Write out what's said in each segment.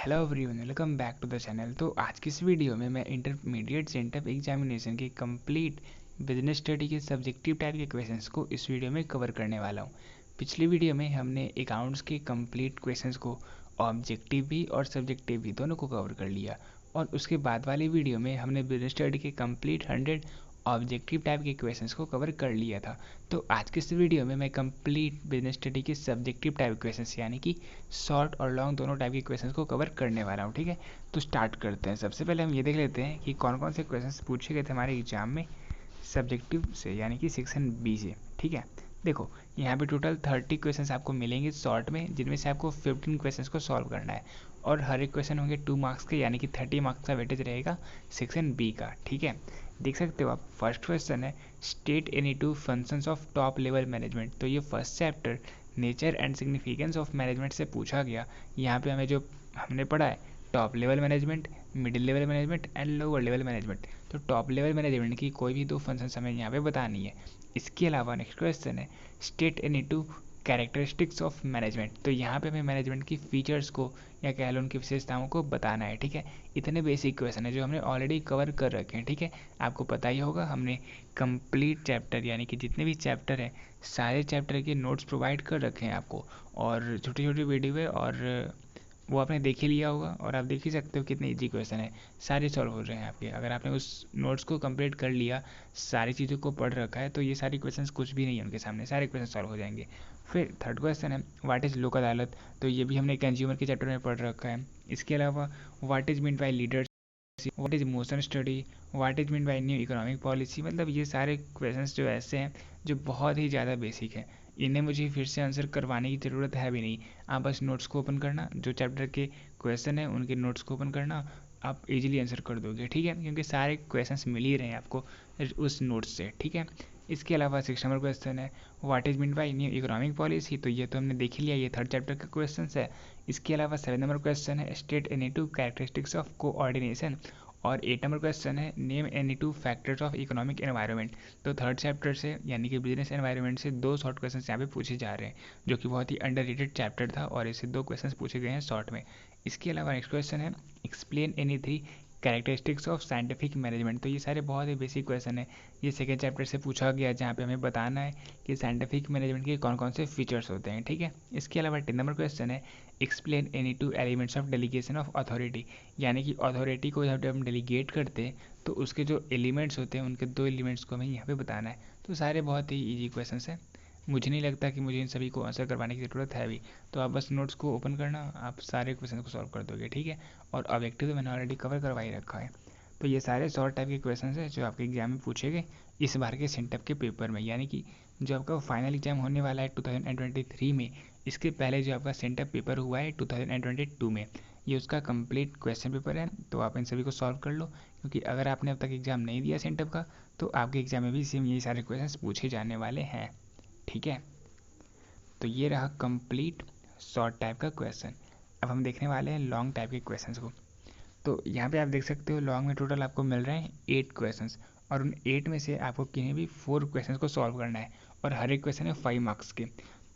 Hello everyone, welcome back to the channel. तो आज की इस वीडियो में मैं इंटरमीडिएट सेंटअप एग्जामिनेशन के कंप्लीट बिजनेस स्टडी के सब्जेक्टिव टाइप के क्वेश्चंस को इस वीडियो में कवर करने वाला हूँ। पिछली वीडियो में हमने अकाउंट्स के कंप्लीट क्वेश्चंस को ऑब्जेक्टिव भी और सब्जेक्टिव भी दोनों को कवर कर लिया, और उसके बाद वाली वीडियो में हमने बिजनेस स्टडी के कंप्लीट 100 ऑब्जेक्टिव टाइप के क्वेश्चंस को कवर कर लिया था। तो आज के इस वीडियो में मैं कंप्लीट बिजनेस स्टडी के सब्जेक्टिव टाइप क्वेश्चंस यानी कि शॉर्ट और लॉन्ग दोनों टाइप के क्वेश्चंस को कवर करने वाला हूँ। ठीक है, तो स्टार्ट करते हैं। सबसे पहले हम ये देख लेते हैं कि कौन कौन से क्वेश्चंस पूछे गए थे हमारे एग्जाम में सब्जेक्टिव से यानी कि सेक्शन बी से। ठीक है, देखो यहाँ पे टोटल 30 क्वेश्चंस आपको मिलेंगे शॉर्ट में, जिनमें से आपको 15 क्वेश्चंस को सॉल्व करना है, और हर एक क्वेश्चन होंगे 2 मार्क्स के, यानी कि 30 मार्क्स का वेटेज रहेगा सेक्शन बी का। ठीक है, देख सकते हो आप। फर्स्ट क्वेश्चन है state any two functions of top level management. तो ये first chapter nature and significance of management से पूछा गया। यहाँ पे हमें जो हमने पढ़ा है top level management, middle level management and lower level management. तो टॉप लेवल मैनेजमेंट की कोई भी 2 फंक्शन हमें यहाँ पे बतानी है। इसके अलावा नेक्स्ट क्वेश्चन है state any two characteristics of management. तो यहाँ पे हमें मैनेजमेंट की फीचर्स को या कह लो उनकी विशेषताओं को बताना है। ठीक है, इतने बेसिक क्वेश्चन है जो हमने ऑलरेडी कवर कर रखे हैं। ठीक है, आपको पता ही होगा हमने कंप्लीट चैप्टर यानी कि जितने भी चैप्टर हैं सारे चैप्टर के नोट्स प्रोवाइड कर रखे हैं आपको, और छोटी छोटी वीडियो है, और वो आपने देख ही लिया होगा, और आप देख ही सकते हो कितने इजी क्वेश्चन है, सारे सॉल्व हो रहे हैं आपके। अगर आपने उस नोट्स को कंप्लीट कर लिया, सारी चीज़ों को पढ़ रखा है, तो ये सारी क्वेश्चंस कुछ भी नहीं है उनके सामने, सारे क्वेश्चन सॉल्व हो जाएंगे। फिर थर्ड क्वेश्चन है व्हाट इज़ लोक अदालत। तो ये भी हमने कंज्यूमर के चैप्टर में पढ़ रखा है। इसके अलावा what is mean by leaders, what is motion study, what is mean by new economic policy. मतलब ये सारे क्वेश्चंस जो ऐसे हैं जो बहुत ही ज़्यादा बेसिक है, इन्हें मुझे फिर से आंसर करवाने की ज़रूरत है भी नहीं। आप बस नोट्स को ओपन करना, जो चैप्टर के क्वेश्चन है उनके नोट्स को ओपन करना, आप इजीली आंसर कर दोगे। ठीक है, क्योंकि सारे क्वेश्चंस मिल ही रहे हैं आपको उस नोट्स से। ठीक है, इसके अलावा 6 नंबर क्वेश्चन है what is mean by new economic policy. तो ये तो हमने देख ही लिया, ये थर्ड चैप्टर का क्वेश्चन है। इसके अलावा 7 नंबर क्वेश्चन है state any two characteristics of coordination, और 8 नंबर क्वेश्चन है name any two factors of economic environment. तो थर्ड चैप्टर से यानी कि बिजनेस एनवायरनमेंट से 2 शॉर्ट क्वेश्चन यहाँ पे पूछे जा रहे हैं, जो कि बहुत ही अंडररेटेड चैप्टर था, और इससे 2 क्वेश्चन पूछे गए हैं शॉर्ट में। इसके अलावा नेक्स्ट क्वेश्चन है explain any 3 characteristics of scientific management. तो ये सारे बहुत ही बेसिक क्वेश्चन है, ये सेकेंड चैप्टर से पूछा गया, जहाँ पे हमें बताना है कि साइंटिफिक मैनेजमेंट के कौन कौन से फीचर्स होते हैं। ठीक है, इसके अलावा 10 नंबर क्वेश्चन है explain any 2 elements of delegation of authority. यानी कि अथॉरिटी को जब हम डेलीगेट करते हैं तो उसके जो एलिमेंट्स होते हैं उनके 2 एलिमेंट्स को हमें यहाँ पे बताना है। तो सारे बहुत ही ईजी क्वेश्चन हैं, मुझे नहीं लगता कि मुझे इन सभी को आंसर करवाने की ज़रूरत है भी। तो आप बस नोट्स को ओपन करना, आप सारे क्वेश्चन को सॉल्व कर दोगे। ठीक है, और ऑब्जेक्टिव तो मैंने ऑलरेडी कवर करवा ही रखा है। तो ये सारे शॉर्ट टाइप के क्वेश्चन हैं जो आपके एग्जाम में पूछे गए इस बार के सेंटअप के पेपर में, यानी कि जो आपका फाइनल एग्जाम होने वाला है 2023 में, इसके पहले जो आपका सेंटअप पेपर हुआ है 2022 में, ये उसका कंप्लीट क्वेश्चन पेपर है। तो आप इन सभी को सॉल्व कर लो, क्योंकि अगर आपने अब तक एग्ज़ाम नहीं दिया सेंटअप का तो आपके एग्जाम में भी सेम यही सारे क्वेश्चन पूछे जाने वाले हैं। ठीक है, तो ये रहा कंप्लीट शॉर्ट टाइप का क्वेश्चन। अब हम देखने वाले हैं लॉन्ग टाइप के क्वेश्चन को। तो यहाँ पे आप देख सकते हो लॉन्ग में टोटल आपको मिल रहे हैं 8 क्वेश्चंस, और उन 8 में से आपको किन्हीं भी 4 क्वेश्चंस को सॉल्व करना है, और हर एक क्वेश्चन है 5 मार्क्स के।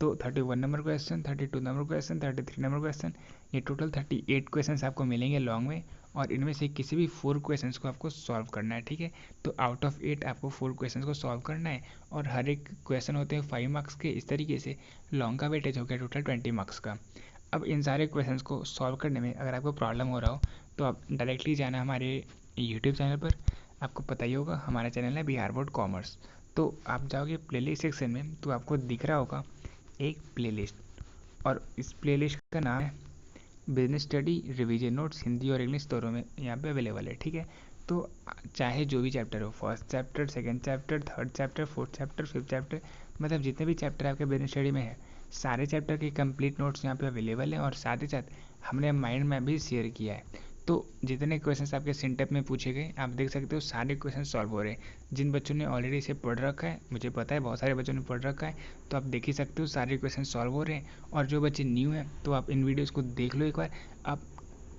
तो 31 number question, 32 number question, 33 number question, ये टोटल 38 क्वेश्चंस आपको मिलेंगे लॉन्ग में, और इनमें से किसी भी 4 क्वेश्चंस को आपको सॉल्व करना है। ठीक है, तो आउट ऑफ 8 आपको 4 क्वेश्चंस को सॉल्व करना है, और हर एक क्वेश्चन होते हैं 5 मार्क्स के। इस तरीके से लॉन्ग का वेटेज हो गया टोटल 20 मार्क्स का। अब इन सारे क्वेश्चंस को सॉल्व करने में अगर आपको प्रॉब्लम हो रहा हो तो आप डायरेक्टली जाना हमारे यूट्यूब चैनल पर। आपको पता ही होगा हमारा चैनल है बिहार बोर्ड कॉमर्स। तो आप जाओगे प्लेलिस्ट सेक्शन में तो आपको दिख रहा होगा एक प्लेलिस्ट, और इस प्लेलिस्ट का नाम है business study revision notes, Hindi और इंग्लिश दोनों में यहाँ पे अवेलेबल है। ठीक है, तो चाहे जो भी चैप्टर हो, first chapter, second chapter, third chapter, fourth chapter, fifth chapter, मतलब जितने भी चैप्टर आपके बिजनेस स्टडी में है सारे चैप्टर के कंप्लीट नोट्स यहाँ पे अवेलेबल हैं, और साथ ही साथ हमने माइंड मैप भी शेयर किया है। तो जितने क्वेश्चंस आपके सेंटअप में पूछे गए आप देख सकते हो सारे क्वेश्चन सॉल्व हो रहे हैं। जिन बच्चों ने ऑलरेडी इसे पढ़ रखा है, मुझे पता है बहुत सारे बच्चों ने पढ़ रखा है, तो आप देख ही सकते हो सारे क्वेश्चन सॉल्व हो रहे हैं। और जो बच्चे न्यू हैं तो आप इन वीडियोज़ को देख लो एक बार, आप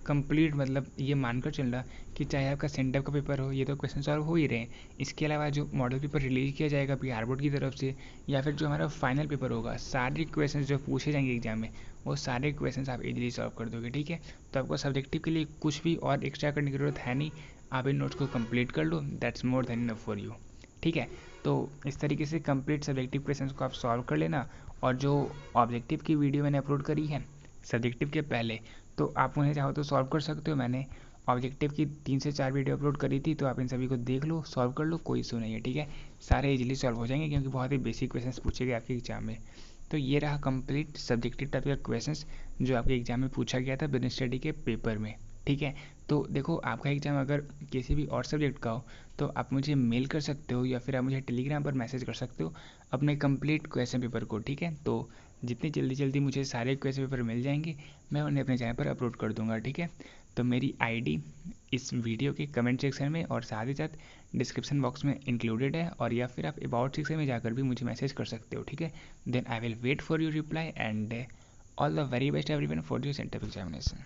कंप्लीट मतलब ये मानकर चलना कि चाहे आपका सेंटअप का पेपर हो, ये तो क्वेश्चन सॉल्व हो ही रहे हैं, इसके अलावा जो मॉडल पेपर रिलीज किया जाएगा बिहार बोर्ड की तरफ से, या फिर जो हमारा फाइनल पेपर होगा, सारे क्वेश्चन जो पूछे जाएंगे एग्जाम में वो सारे क्वेश्चन आप इजीली सॉल्व कर दोगे। ठीक है, तो आपको सब्जेक्टिव के लिए कुछ भी और एक्स्ट्रा करने की जरूरत है नहीं, आप इन नोट्स को कंप्लीट कर लो, that's more than enough for you. ठीक है, तो इस तरीके से कंप्लीट सब्जेक्टिव क्वेश्चंस को आप सॉल्व कर लेना। और जो ऑब्जेक्टिव की वीडियो मैंने अपलोड करी है सब्जेक्टिव के पहले, तो आप उन्हें चाहो तो सॉल्व कर सकते हो। मैंने ऑब्जेक्टिव की 3 से 4 वीडियो अपलोड करी थी, तो आप इन सभी को देख लो, सॉल्व कर लो, कोई इशू नहीं है। ठीक है, सारे इजीली सॉल्व हो जाएंगे क्योंकि बहुत ही बेसिक क्वेश्चंस पूछे गए आपके एग्जाम में। तो ये रहा कंप्लीट सब्जेक्टिव टाइप का क्वेश्चंस जो आपके एग्जाम में पूछा गया था बिजनेस स्टडी के पेपर में। ठीक है, तो देखो आपका एग्जाम अगर किसी भी और सब्जेक्ट का हो तो आप मुझे मेल कर सकते हो या फिर आप मुझे टेलीग्राम पर मैसेज कर सकते हो अपने कंप्लीट क्वेश्चन पेपर को। ठीक है, तो जितनी जल्दी मुझे सारे क्वेश्चन पेपर मिल जाएंगे मैं उन्हें अपने चैनल पर अपलोड कर दूंगा। ठीक है, तो मेरी आईडी इस वीडियो के कमेंट सेक्शन में और साथ ही साथ डिस्क्रिप्शन बॉक्स में इंक्लूडेड है, और या फिर आप अबाउट सेक्शन में जाकर भी मुझे मैसेज कर सकते हो। ठीक है, then I will wait for your reply and all the very best everyone for your centre examination.